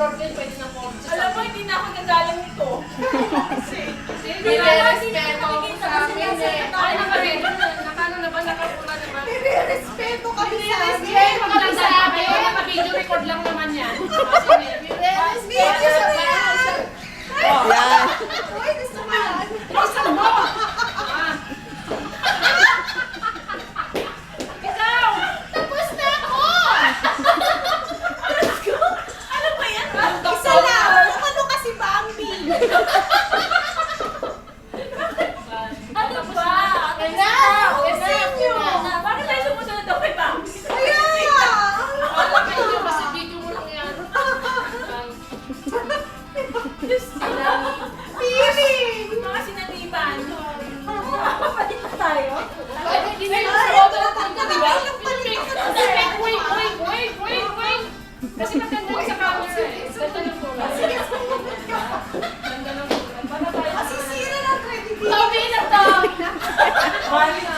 pork, pwede na pork. Alam mo, hindi na ako nagalang nito. Hindi na respeto ako sa amin eh. Ay, nakano na ba? Nakapula na ba? Nire-respeto kami sa amin. Respeto ka lang sa amin. Naka-video record lang naman yan. Nire-respeto sa amin. Yan. Uy, gusto mo yan? Isang mo! Ikaw! Tapos na ako! Ano ba yan? Isa lang. Ano kasi Bambi? Ano ba? Bakit tayo sumusunod daw kay Bambi? Kaya! Wala kayo kasi video mo lang yan. Feeling! Mga sinaniban. Papalit na tayo? Ay, hindi na yung Ay, photo ito, natin, ito, di ba? ito, ito, Wait. Kasi maganda sa camera eh. Ganda ng kulay. Ganda ng kulay. Para tayo. Masisira ng credibility. Sabi na to!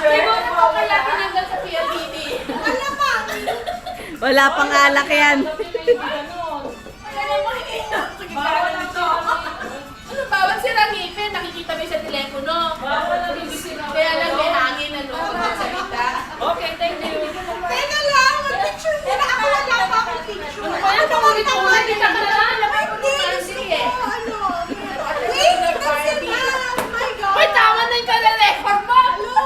Siguro po kaya tinanggal sa PLDT. Ano ba? Wala pang alak yan. Sabi na hindi ganun. Alam mo, hindi na. Bawal ang ano, bawal silang ngipin. Nakikita mo sa telepono. Bawal ang ngipin. Kaya lang may hangin ano, magsalita. Okay, thank you. Teka lang, mag-picture muna ako. Wala pa akong picture. Ano ba yan? Paulit-ulit. Hindi ka kalala. Hindi, gusto ko, ano. Wait, that's enough. My God. Uy, tama na yung kalarecord mo! Hello.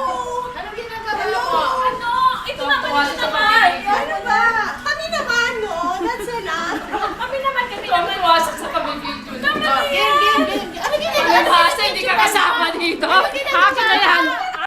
Anong ginagawa mo? Ano? Ito naman. Ano ba? Kami naman, no? That's enough. Kami naman. Tumawasak sa pamilya. Game. Ano ginagawa? Hindi ka kasama dito. Haka na yan.